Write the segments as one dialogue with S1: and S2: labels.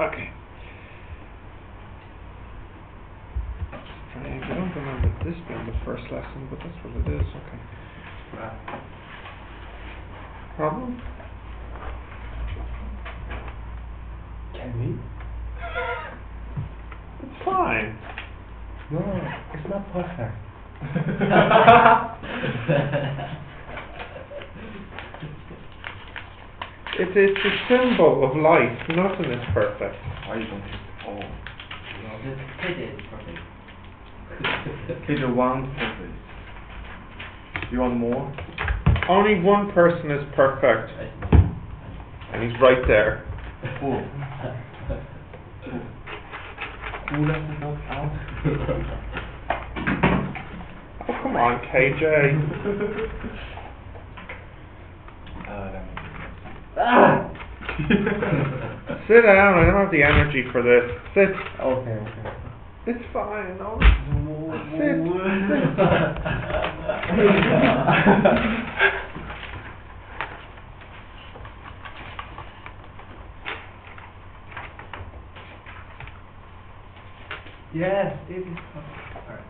S1: Okay. Strange. I don't remember this being the first lesson, but that's what it is. Okay. Problem?
S2: Can we?
S1: It's fine.
S2: No, it's not perfect.
S1: It's a symbol of life. Nothing is perfect.
S2: Why you don't take all?
S3: Just take it perfect.
S2: Take the one perfect. You want more?
S1: Only one person is perfect, and he's right there.
S2: Who? Who let the dog out?
S1: Oh, come on, KJ. Sit down. I don't have the energy for this. Sit.
S2: Okay.
S1: It's fine. No. Sit.
S3: Yes, it is perfect.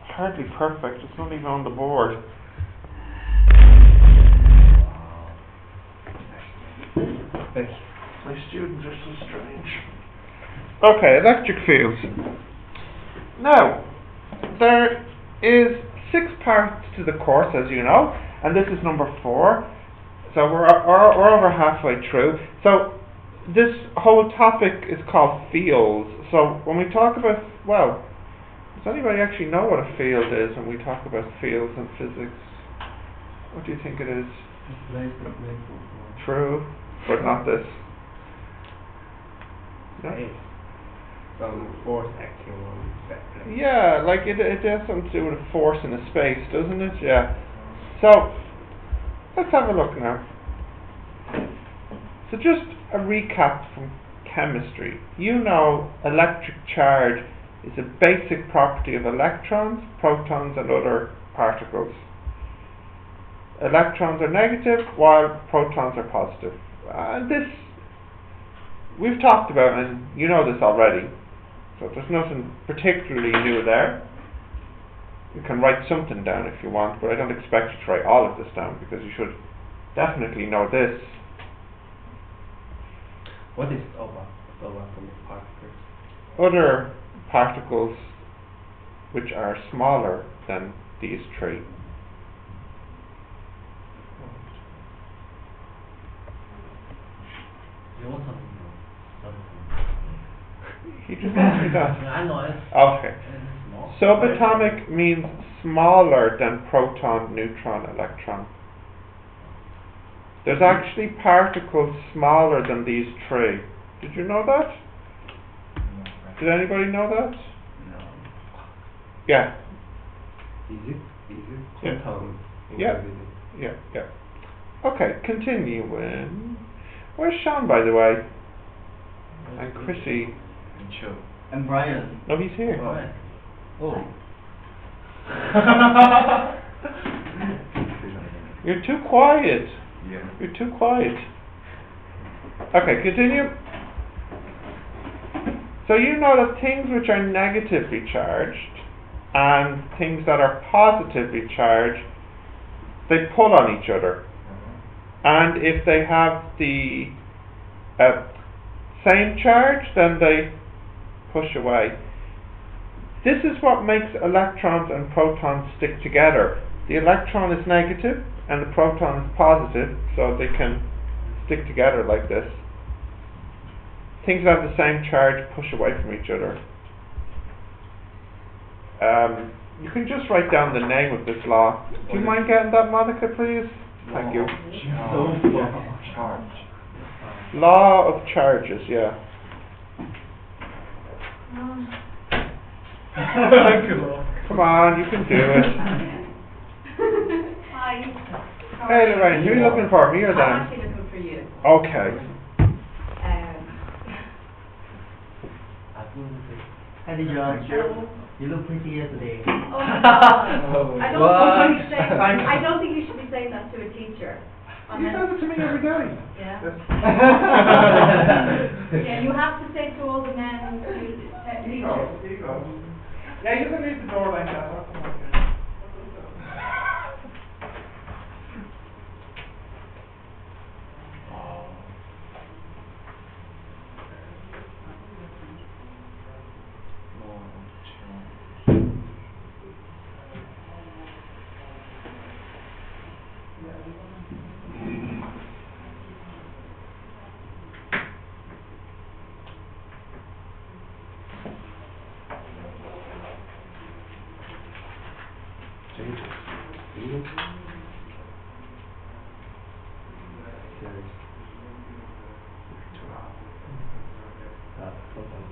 S1: Hardly perfect. It's not even on the board.
S2: Thank you.
S1: My students are so strange. Okay, electric fields. Now, there is 6 parts to the course, as you know, and this is number 4. So we're over halfway through. So this whole topic is called fields. So when we talk about, well, does anybody actually know what a field is when we talk about fields in physics? What do you think it is? True, but not this. No?
S2: Some force acting on that place.
S1: Yeah, like it has something to do with a force in a space, doesn't it? Yeah. So, let's have a look now. So just a recap from chemistry. You know electric charge is a basic property of electrons, protons and other particles. Electrons are negative while protons are positive. This we've talked about, and you know this already, so there's nothing particularly new there. You can write something down if you want, but I don't expect you to write all of this down because you should definitely know this.
S2: What is subatom particles?
S1: Other particles which are smaller than these 3.
S3: You want something
S1: He just asked me that.
S3: I know it.
S1: Okay.
S3: Small.
S1: Subatomic means smaller than proton, neutron, electron. There's actually particles smaller than these 3. Did you know that? Did anybody know that?
S2: No.
S1: Yeah.
S2: Is it?
S1: Yeah.
S2: Quantum.
S1: Yeah. Okay, continuing. Where's Sean, by the way? And Chrissy.
S2: And Joe.
S3: And Brian.
S1: No, he's here.
S3: Oh.
S1: You're too quiet.
S2: Yeah.
S1: You're too quiet. Okay, continue. So you know that things which are negatively charged and things that are positively charged, they pull on each other. And if they have the same charge, then they push away. This is what makes electrons and protons stick together. The electron is negative and the proton is positive, so they can stick together like this. Things that have the same charge push away from each other. You can just write down the name of this law. Do you mind getting that, Monica, please? Thank you.
S2: Charge.
S1: Law of charges, yeah. Come on, you can do it.
S4: Hi.
S1: Hey Lorraine, who are you looking for? Me or
S4: I'm
S1: them?
S4: actually looking for you.
S1: Okay.
S3: Hey, John. You look prettier today.
S4: Oh my God. I don't think you should be saying that to a teacher.
S1: You said it to me every day.
S4: Yeah.
S1: Yes.
S4: Yeah, you have to say to all the men,
S1: He goes. Yeah, you can leave the door like that. That's fine.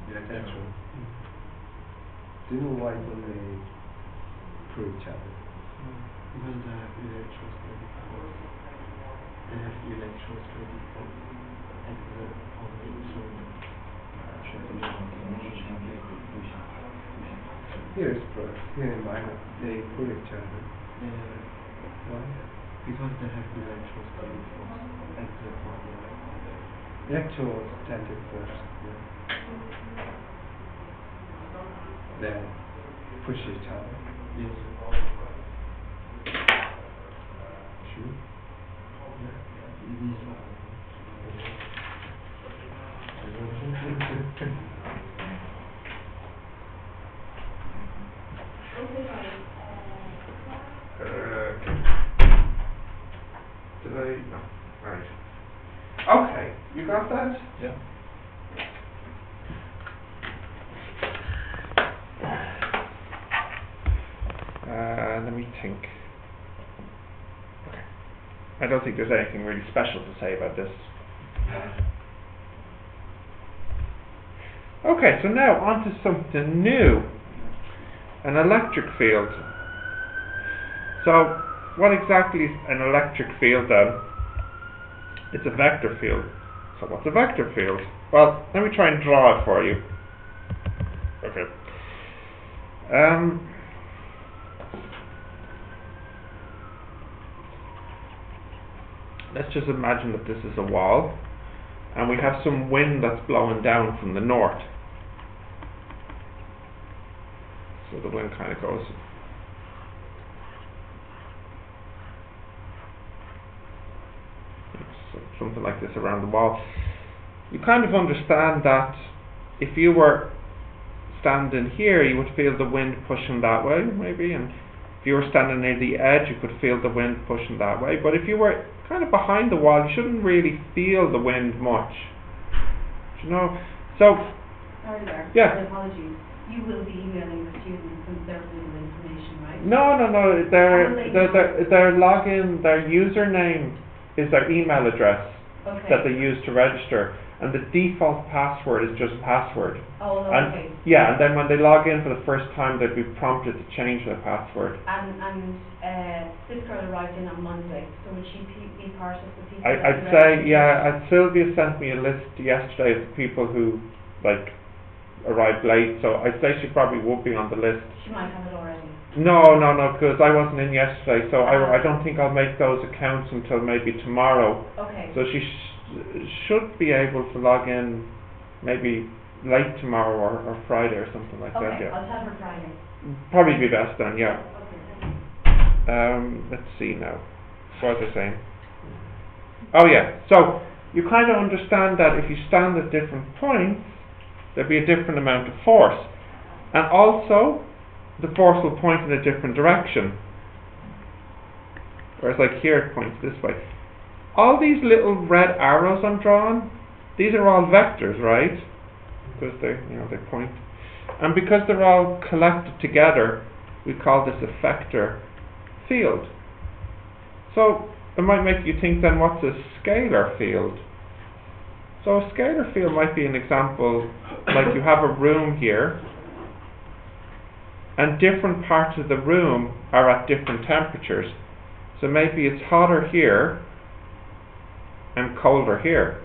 S2: Electron. Do you know why don't they pull each other?
S3: Because they have electrostatic force. They have electrostatic force exert on the instrument.
S2: Here is plus, here is minus. They pull each other. Why?
S3: Because they have electrostatic force exert on the
S2: Electrostatic force. They push each other.
S3: Yes.
S2: True.
S3: It is
S1: Did I? No. Right. Okay, you got that?
S2: Yeah.
S1: Let me think. Okay. I don't think there's anything really special to say about this. Okay, so now on to something new. An electric field. So, what exactly is an electric field then? It's a vector field. So what's a vector field? Well, let me try and draw it for you. Okay. Let's just imagine that this is a wall, and we have some wind that's blowing down from the north. So the wind kind of goes something like this around the wall. You kind of understand that if you were standing here, you would feel the wind pushing that way, maybe, and if you were standing near the edge, you could feel the wind pushing that way. But if you were kind of behind the wall, you shouldn't really feel the wind much. Do you know? So,
S4: sorry there.
S1: yeah.
S4: Apologies. You will be emailing the students and their little information, right?
S1: No. Their login, their username is their email address that they use to register, and the default password is just password.
S4: Oh, no,
S1: and
S4: okay.
S1: yeah, and then when they log in for the first time, they'd be prompted to change their password.
S4: And this girl arrived in on Monday, so would she be part of the people?
S1: I'd say, yeah. Sylvia sent me a list yesterday of the people who arrived late, so I'd say she probably would be on the list.
S4: She might have it already.
S1: No, because I wasn't in yesterday, so I don't think I'll make those accounts until maybe tomorrow.
S4: Okay.
S1: So she should be able to log in maybe late tomorrow or Friday or something like that.
S4: Okay,
S1: Yeah.
S4: I'll tell her Friday.
S1: Probably be best then, yeah.
S4: Okay.
S1: Let's see now. What was I saying? Oh yeah. So you kind of understand that if you stand at different points, there'll be a different amount of force, and also the force will point in a different direction. Whereas like here it points this way. All these little red arrows I'm drawing, these are all vectors, right? Because they point. And because they're all collected together, we call this a vector field. So it might make you think then, what's a scalar field? So a scalar field might be an example, like you have a room here, and different parts of the room are at different temperatures. So maybe it's hotter here and colder here.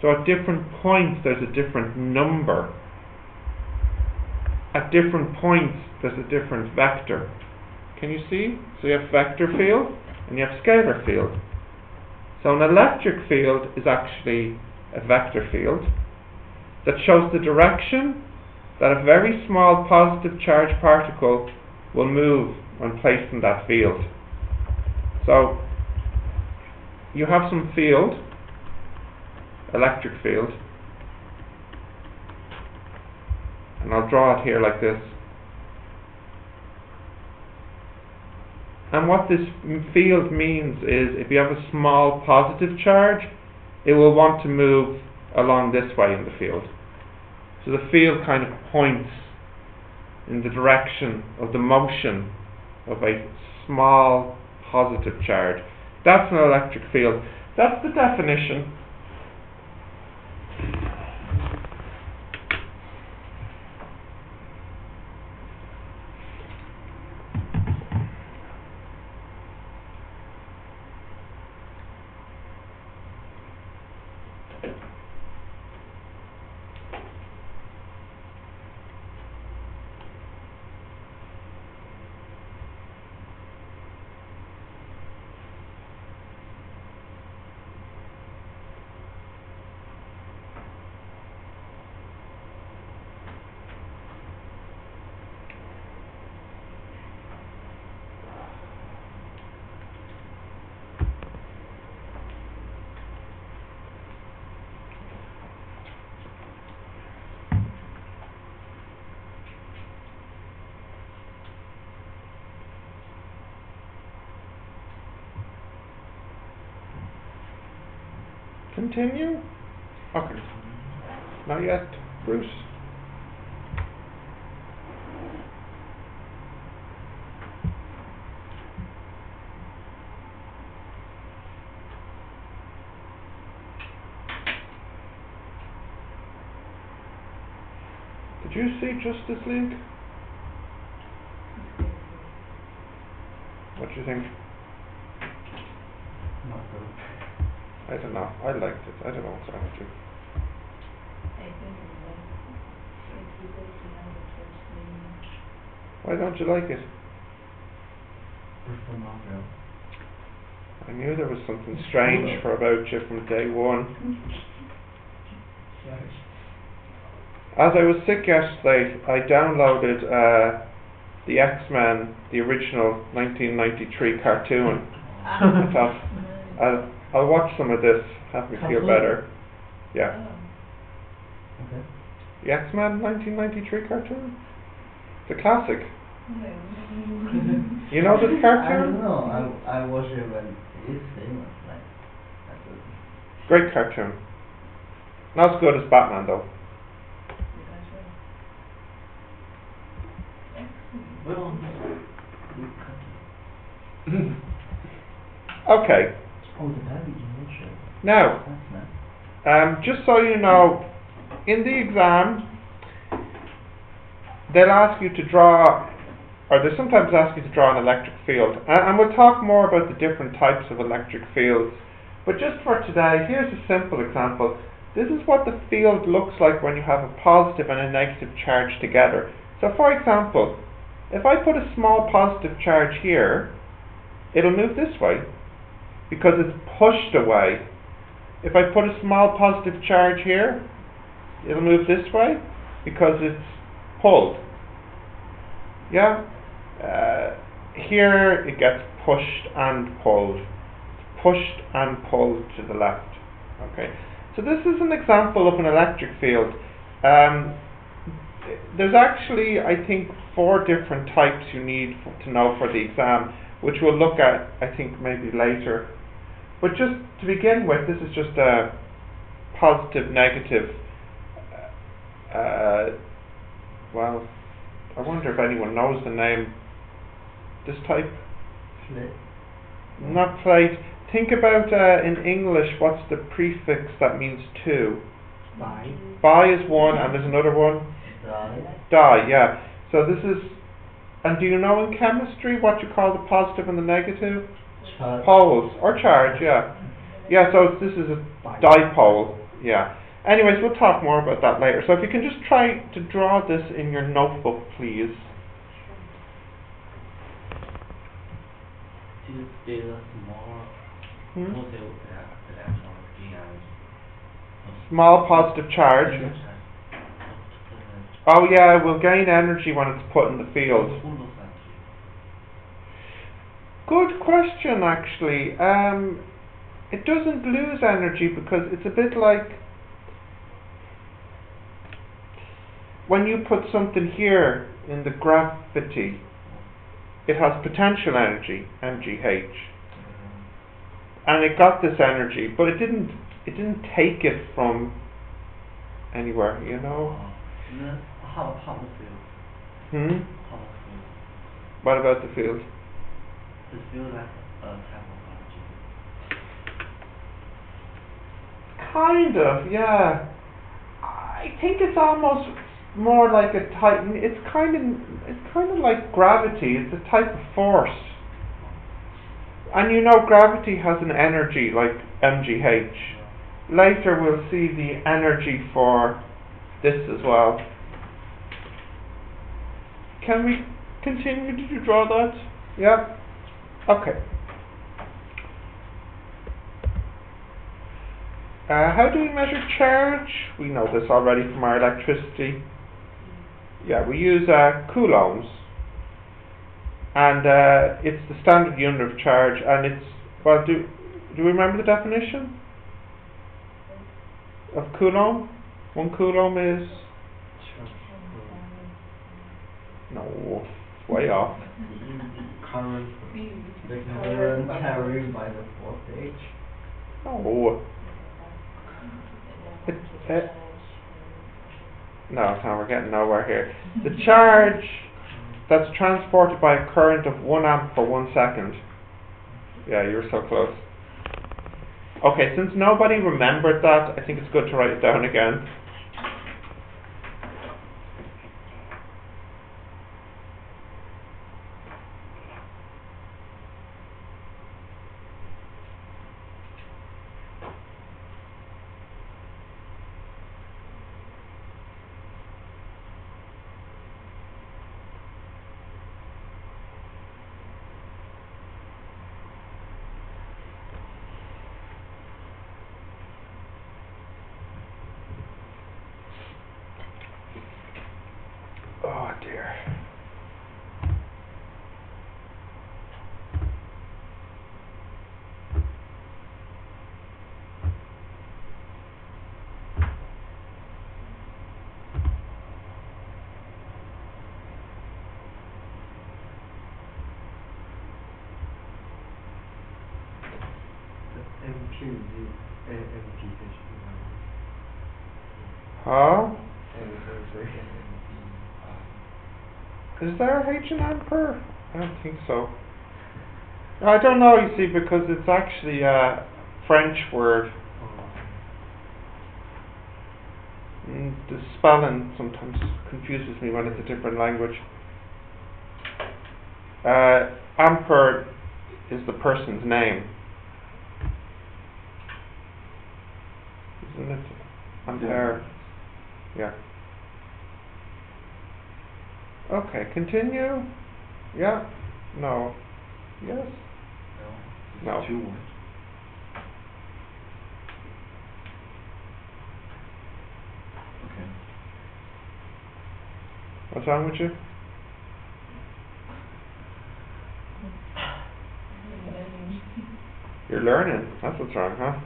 S1: So at different points there's a different number. At different points there's a different vector. Can you see? So you have vector field and you have scalar field. So an electric field is actually a vector field that shows the direction that a very small positive charge particle will move when placed in that field. So you have some field, electric field, and I'll draw it here like this. And what this field means is if you have a small positive charge, it will want to move along this way in the field. So the field kind of points in the direction of the motion of a small positive charge. That's an electric field. That's the definition. Continue? Okay. Not yet, Bruce. Did you see Justice League? What do you think?
S2: Not good.
S1: I don't know. I liked it. I don't know what's wrong with you. Why don't you like it?
S2: Prefer Marvel.
S1: I knew there was something strange about you from day one. As I was sick yesterday, I downloaded the X-Men, the original 1993 cartoon. I thought, I'll watch some of this, have me feel better. Yeah.
S2: Okay.
S1: The X-Men 1993 cartoon? The classic. You know this
S2: I
S1: cartoon?
S2: don't know. I watched it when it's famous. Like, that's it.
S1: Great cartoon. Not as good as Batman though.
S2: Well,
S1: Okay.
S2: oh, the baby emotion.
S1: Now,
S2: That's nice.
S1: just so you know, in the exam, they'll ask you to draw, or they sometimes ask you to draw an electric field. And we'll talk more about the different types of electric fields. But just for today, here's a simple example. This is what the field looks like when you have a positive and a negative charge together. So for example, if I put a small positive charge here, it'll move this way because it's pushed away. If I put a small positive charge here, it'll move this way because it's pulled. Yeah? Here it gets pushed and pulled. Pushed and pulled to the left. Okay. So this is an example of an electric field. There's actually, I think, 4 different types you need to know for the exam, which we'll look at, I think, maybe later. But just to begin with, this is just a positive, negative. Well, I wonder if anyone knows the name. This type?
S2: Plate.
S1: Not plate. Think about, in English, what's the prefix that means 2?
S2: Bi.
S1: Bi is 1, and there's another one?
S2: Die.
S1: Die, yeah. So this is, and do you know in chemistry what you call the positive and the negative?
S2: Charge.
S1: Poles, or charge, yeah. Yeah, so this is a dipole, yeah. Anyways, we'll talk more about that later. So if you can just try to draw this in your notebook, please.
S3: is still small positive electron gain energy.
S1: Small positive charge. Oh yeah, it will gain energy when it's put in the field. Good question, actually. It doesn't lose energy because it's a bit like when you put something here in the gravity, it has potential energy, MGH, and it got this energy, but it didn't take it from anywhere, you know.
S3: How the field?
S1: Hmm.
S3: How the field?
S1: What about the field?
S3: The field like a type of energy.
S1: Kind of, yeah. I think it's almost more like a type. It's kind of like gravity. It's a type of force. And you know, gravity has an energy like MGH. Later we'll see the energy for this as well. Can we continue? Did you draw that? Yeah. Okay. How do we measure charge? We know this already from our electricity. Yeah, we use coulombs. And it's the standard unit of charge, and it's, well, do we remember the definition of coulomb? 1 coulomb is, no, it's way off.
S2: Current. The current carried by the voltage.
S1: No. No, we're getting nowhere here. The charge that's transported by a current of 1 amp for 1 second. Yeah, you were so close. Okay, since nobody remembered that, I think it's good to write it down again. Oh dear. Huh? Is there a H in ampere? I don't think so. I don't know, you see, because it's actually a French word. The spelling sometimes confuses me when it's a different language. Ampere is the person's name, isn't it? Ampere. Yeah. Okay, continue. Yeah. No. Yes. No.
S3: 2 words. Okay.
S1: What's wrong with you? You're learning. That's what's wrong, huh?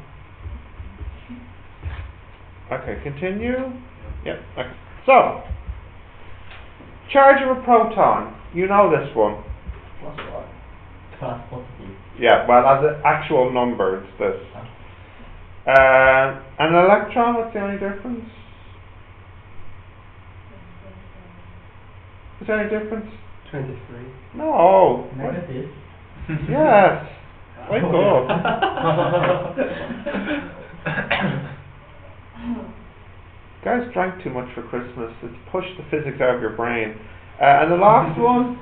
S1: Okay, continue. Yep. Okay. So, charge of a proton. You know this one.
S2: Plus what?
S3: Plus positive.
S1: Yeah, well, as an actual number, it's this. An electron, what's the only difference? Is there any difference?
S2: 23.
S1: No.
S3: Negative.
S1: Yes. Wake up. Guys drank too much for Christmas. It's pushed the physics out of your brain. And the last one,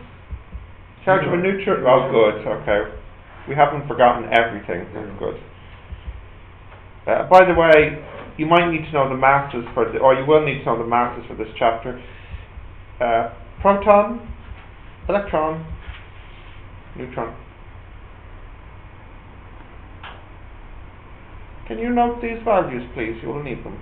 S1: charge of a neutron. Oh, good. Okay, we haven't forgotten everything. That's good. By the way, you might need to know the masses or you will need to know the masses for this chapter. Proton, electron, neutron. Can you note these values, please? You will need them.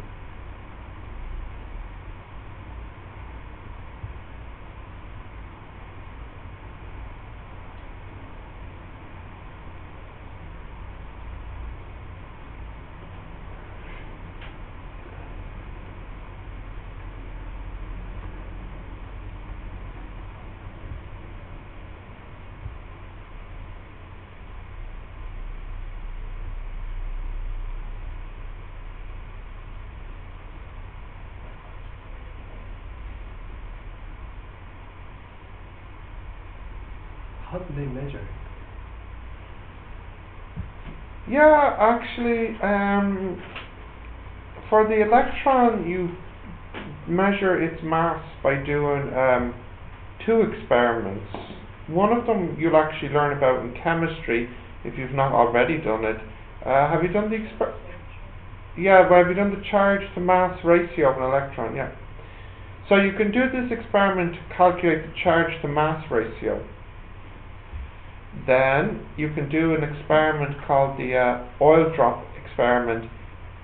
S2: How do they measure?
S1: Yeah, actually, for the electron, you measure its mass by doing two experiments. One of them you'll actually learn about in chemistry if you've not already done it. Have you done the Yeah, but have you done the charge to mass ratio of an electron? Yeah. So you can do this experiment to calculate the charge to mass ratio. Then you can do an experiment called the oil drop experiment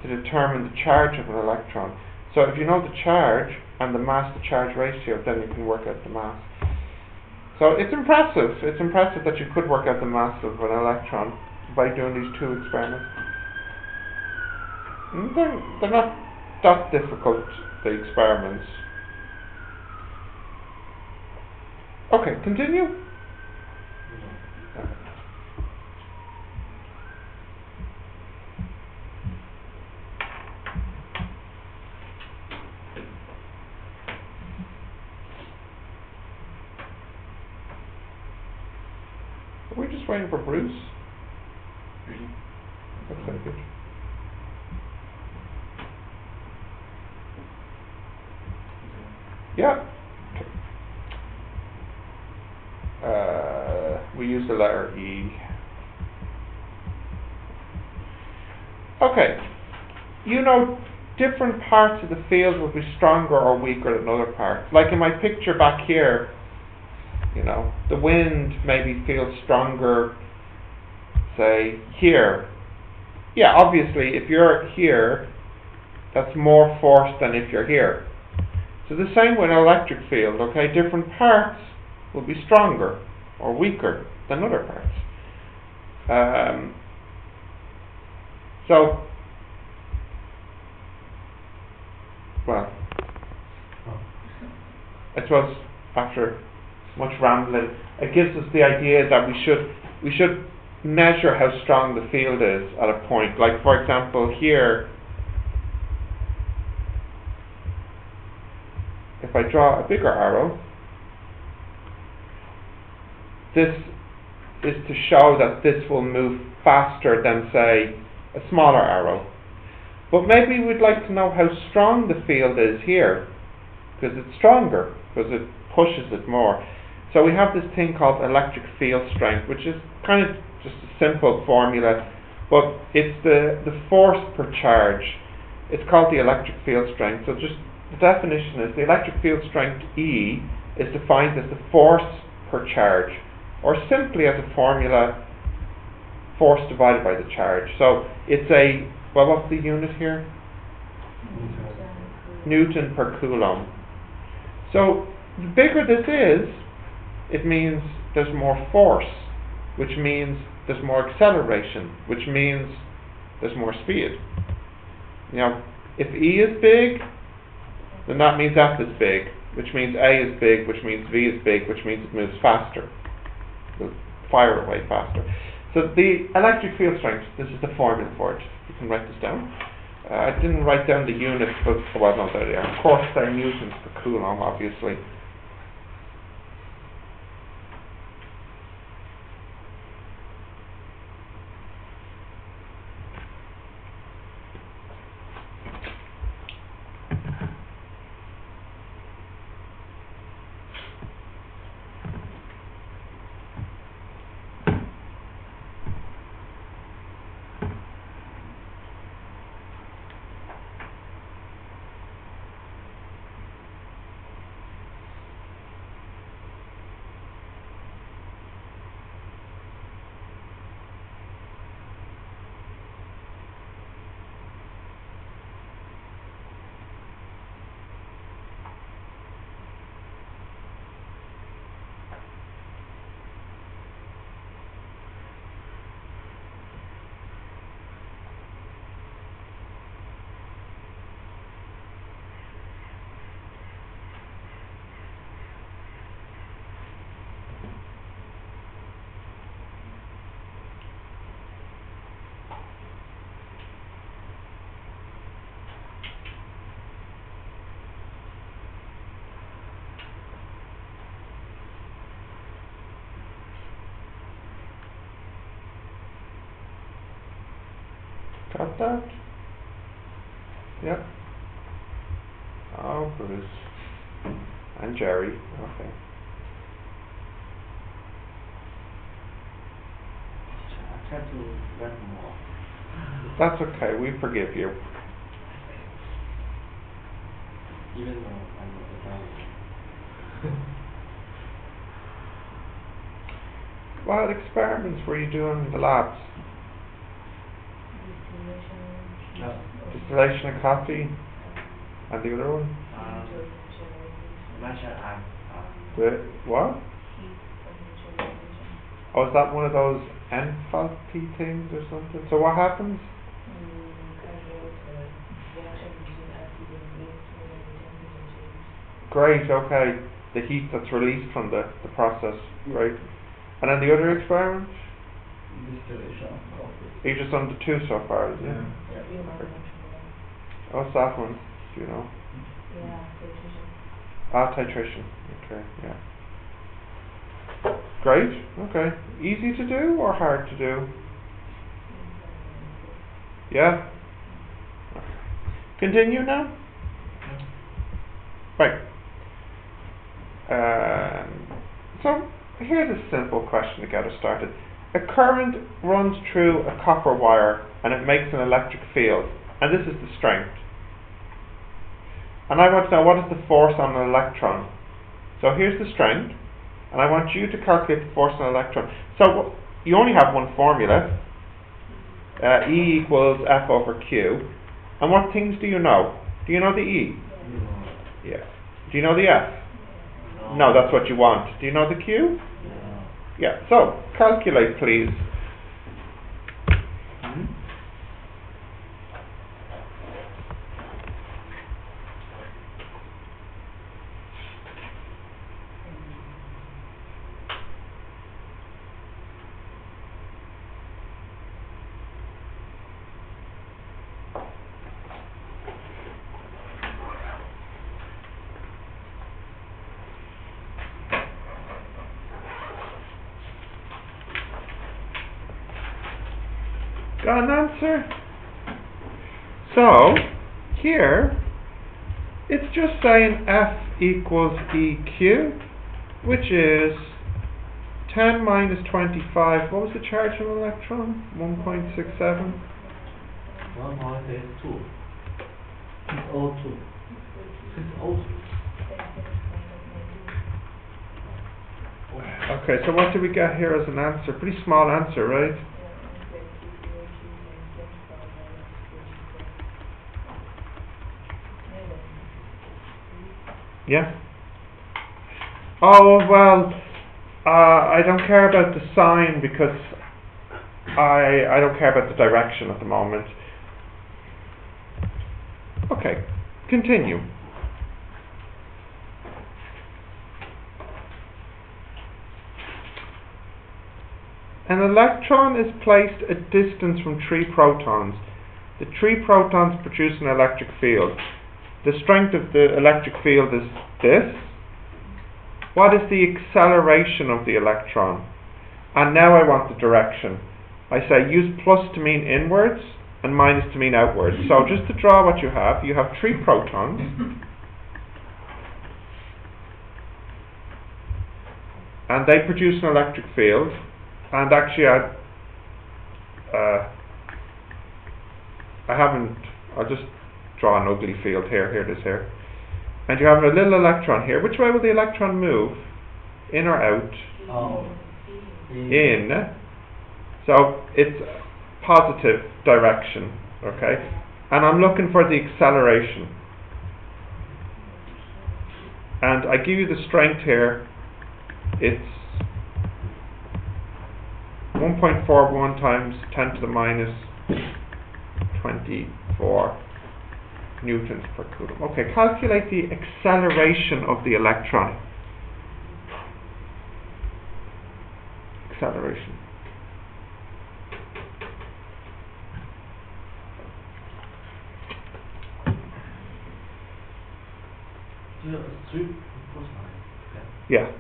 S1: to determine the charge of an electron. So if you know the charge and the mass to charge ratio, then you can work out the mass. So it's impressive. It's impressive that you could work out the mass of an electron by doing these two experiments. They're not that difficult, the experiments. Okay, continue. Are we just waiting for Bruce? Looks like it. Yeah. We use the letter E. Okay. You know, different parts of the field will be stronger or weaker than other parts. Like in my picture back here, you know, the wind maybe feels stronger, say, here. Yeah, obviously, if you're here, that's more force than if you're here. So the same with an electric field, okay? Different parts will be stronger or weaker than other parts. Well, I suppose after much rambling, it gives us the idea that we should measure how strong the field is at a point. Like, for example, here, if I draw a bigger arrow, this is to show that this will move faster than, say, a smaller arrow. But maybe we'd like to know how strong the field is here, because it's stronger, because it pushes it more. So we have this thing called electric field strength, which is kind of just a simple formula, but it's the force per charge. It's called the electric field strength. So just the definition is the electric field strength E is defined as the force per charge, or simply as a formula, force divided by the charge. So it's a, well, what's the unit here? Newton per coulomb. So the bigger this is, it means there's more force, which means there's more acceleration, which means there's more speed. You know, if E is big, then that means F is big, which means A is big, which means V is big, which means it moves faster. It'll fire away faster. So the electric field strength, this is the formula for it. You can write this down. I didn't write down the units, but, well, no, there they are. Of course, they're newtons per coulomb, obviously. Got that? Yep. Oh, Bruce. And Jerry. Okay.
S3: I try to learn more.
S1: That's okay. We forgive you.
S3: Even though I'm not a guy.
S1: What experiments were you doing in the labs? Distillation of coffee? And the other one?
S3: Martial art.
S1: The what? Oh, is that one of those enthalpy things or something? So what happens? Great, okay. The heat that's released from the process, great. And then the other experiment?
S2: Distillation of coffee.
S1: You've just done the two so far, is it?
S2: Yeah.
S1: What's that one? Do you know? Ah, titration. Okay, yeah. Great, okay. Easy to do or hard to do? Yeah? Continue now? Right. So, here's a simple question to get us started. A current runs through a copper wire and it makes an electric field. And this is the strength. And I want to know, what is the force on an electron? So here's the strength, and I want you to calculate the force on an electron. So you only have one formula, E equals F over Q. And what things do you know? Do you know the E? Yeah. Do you know the F? No, that's what you want. Do you know the Q? Yeah. So calculate, please. Got an answer? So, here, it's just saying F equals EQ, which is 10 minus 25. What was the charge of an electron? 1.67?
S3: 1.82. It's O2. It's O2.
S1: Okay, so what do we get here as an answer? Pretty small answer, right? Yeah. Oh, well, I don't care about the sign because I don't care about the direction at the moment. Okay, continue. An electron is placed a distance from 3 protons. The 3 protons produce an electric field. The strength of the electric field is this. What is the acceleration of the electron? And now I want the direction. I say use plus to mean inwards and minus to mean outwards. So just to draw what you have 3 protons. And they produce an electric field. And actually I'll just draw an ugly field here. Here it is here. And you have a little electron here. Which way will the electron move? In or out? In. So it's positive direction. Okay? And I'm looking for the acceleration. And I give you the strength here. It's 1.41 times 10 to the minus 24 newtons per coulomb. Okay, calculate the acceleration of the electron. Acceleration. Yeah.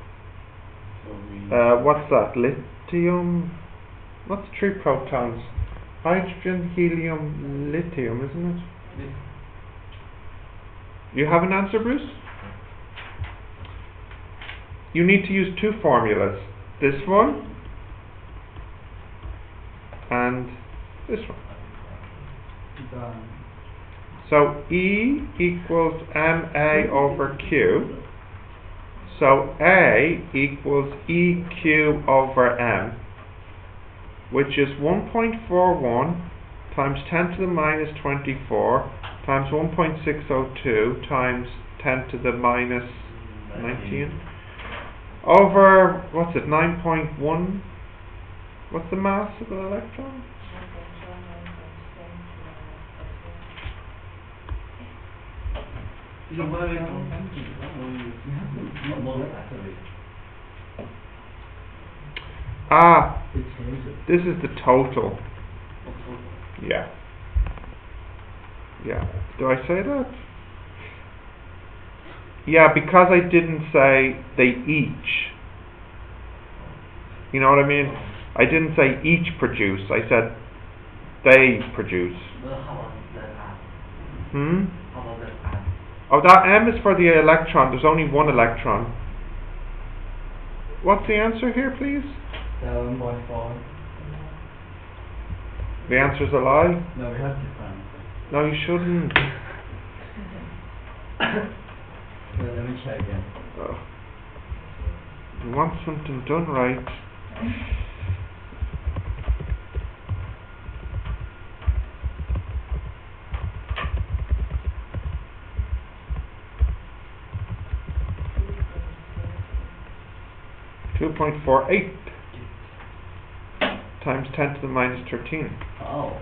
S3: So
S1: What's that? Lithium? What's 3 protons? hydrogen, helium, lithium, isn't it?
S3: Yes.
S1: You have an answer, Bruce? You need to use two formulas. This one and this one. So E equals MA over Q. So A equals EQ over M, which is 1.41 times 10 to the minus 24 times 1.602 times 10 to the minus 19 over, what's it, 9.1? What's the mass of an electron?
S3: You know, why we don't
S1: Ah,
S2: It changes.
S1: this is the total. Yeah. Yeah. Do I say that? Yeah, because I didn't say they each. You know what I mean? I didn't say each produce. I said they produce.
S3: Well, how about that app?
S1: Hmm?
S3: How about that app?
S1: Oh, that M is for the electron. There's only one electron. What's the answer here, please?
S3: 7.4.
S1: The answer's a lie?
S3: No, we have different.
S1: No, you shouldn't.
S3: Let me check again.
S1: Oh. You want something done right. .48 times 10 to the minus 13.
S3: Oh.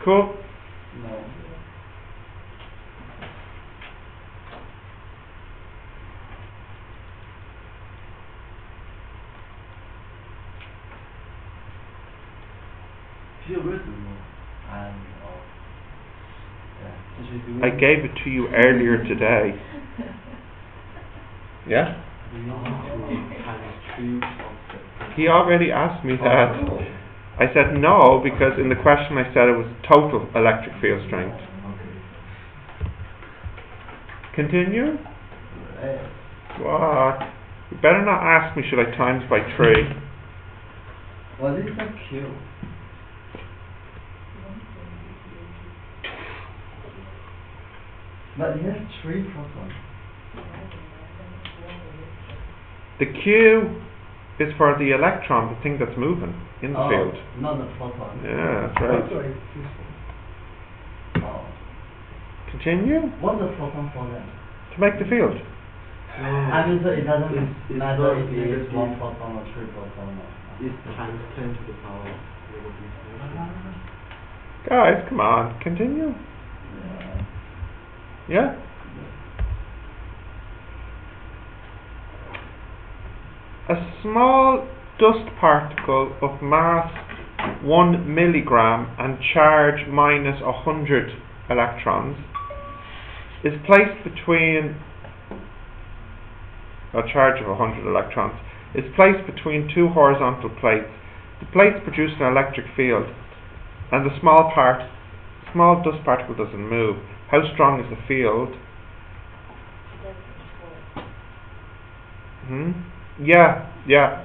S1: Cool.
S3: No. Feel written and
S1: I gave it to you earlier today. Yeah? He already asked me that. I said no because in the question I said it was total electric field strength. Continue? What? You better not ask me should I times by 3.
S3: What is the Q? But it has 3 protons.
S1: The Q is for the electron, the thing that's moving in the field.
S3: Not the proton.
S1: Yeah, that's right.
S3: Oh.
S1: Continue?
S3: What's the proton for then?
S1: To make the field.
S3: I mean, so it doesn't
S2: It's
S3: matter
S2: not
S3: if it is
S2: negative.
S3: 1 proton or 3 proton.
S2: It's times 10 to the power
S1: Guys, come on, continue. Yeah? A small dust particle of mass 1 milligram and charge minus 100 electrons is placed between a charge of 100 electrons is placed between two horizontal plates. The plates produce an electric field and the small dust particle doesn't move. How strong is the field? Yeah.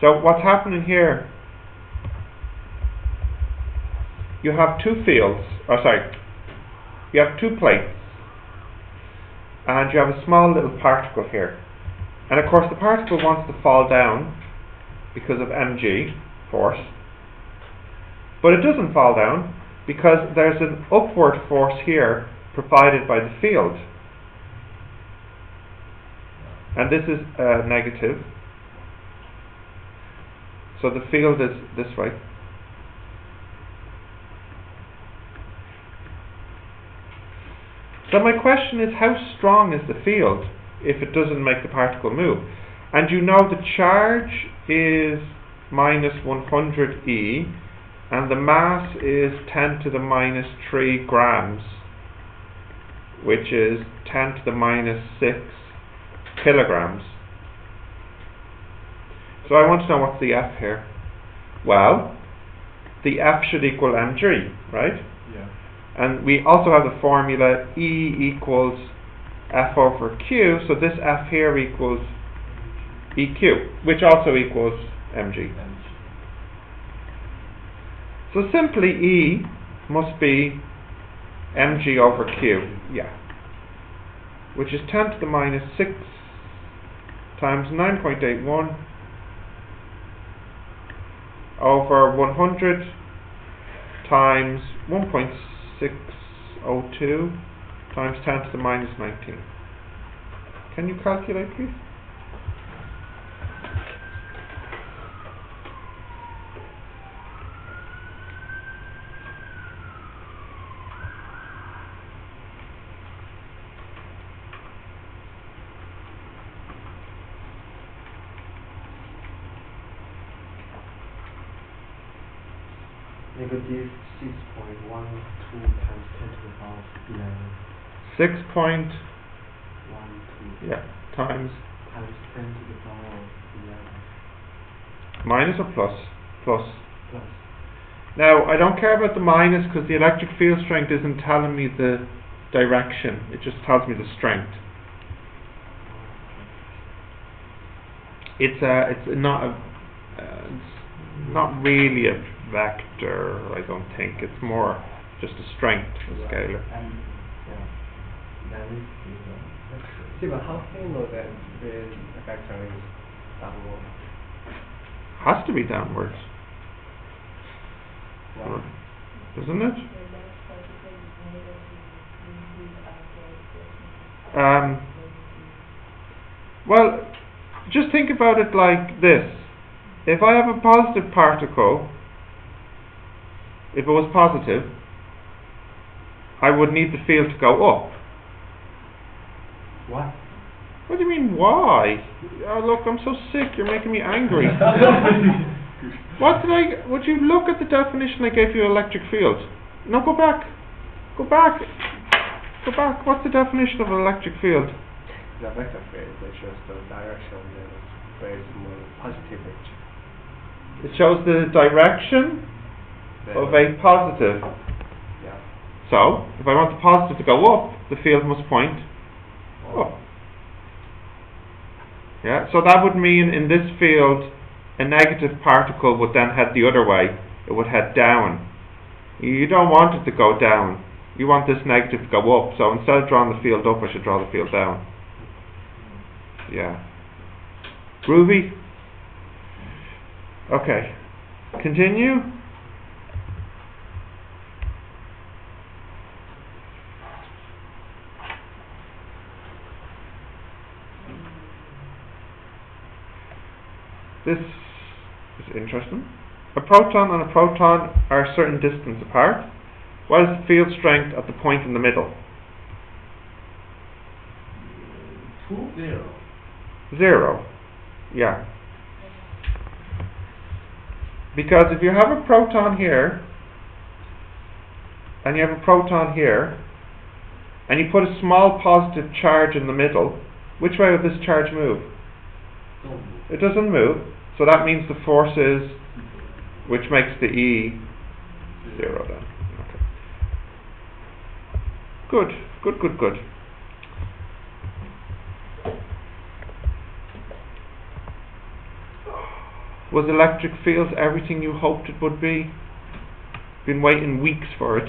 S1: So what's happening here? You have two fields, you have two plates and you have a small little particle here. And of course the particle wants to fall down because of mg, force. But it doesn't fall down because there's an upward force here provided by the field. And this is negative. So the field is this way. So my question is, how strong is the field if it doesn't make the particle move? And you know the charge is minus 100 E and the mass is 10 to the minus 3 grams, which is 10 to the minus 6 kilograms. So I want to know what's the F here. Well, the F should equal mg, right?
S3: Yeah.
S1: And we also have the formula E equals F over Q, so this F here equals EQ, which also equals mg. So simply E must be mg over Q, yeah, which is 10 to the minus 6 times 9.81 over 100 times 1.602 times 10 to the minus 19. Can you calculate, please?
S3: Negative 6.12 times 10 to the power 11.
S1: 6.12,
S3: 12
S1: yeah, times
S3: times 10 to the power 11.
S1: minus or plus? Plus.
S3: Plus.
S1: Now, I don't care about the minus because the electric field strength isn't telling me the direction, it just tells me the strength. It's not really a vector, I don't think. It's more just a strength, a scalar.
S3: And yeah, that is
S2: See, but how can you know that the vector is downward?
S1: Has to be downwards,
S2: Why?
S1: doesn't it? Well, just think about it like this. If I have a positive particle, if it was positive, I would need the field to go up.
S3: what?
S1: What do you mean, why? Oh, look, I'm so sick, you're making me angry. Would you look at the definition I gave you of electric field? No, go back. Go back. Go back. What's the definition of an electric field?
S2: The vector field, which shows the direction that is more positive edge.
S1: It shows the direction of a positive.
S2: Yeah.
S1: So, if I want the positive to go up, the field must point up. Yeah, so that would mean in this field, a negative particle would then head the other way. It would head down. You don't want it to go down. You want this negative to go up. So instead of drawing the field up, I should draw the field down. Yeah. Groovy? Okay. Continue. This is interesting. A proton and a proton are a certain distance apart. What is the field strength at the point in the middle?
S3: 0.
S1: 0. Yeah. Because if you have a proton here, and you have a proton here, and you put a small positive charge in the middle, which way would this charge move? It doesn't move, so that means the force is, which makes the E 0 then. Okay. Good. Was electric fields everything you hoped it would be? Been waiting weeks for it.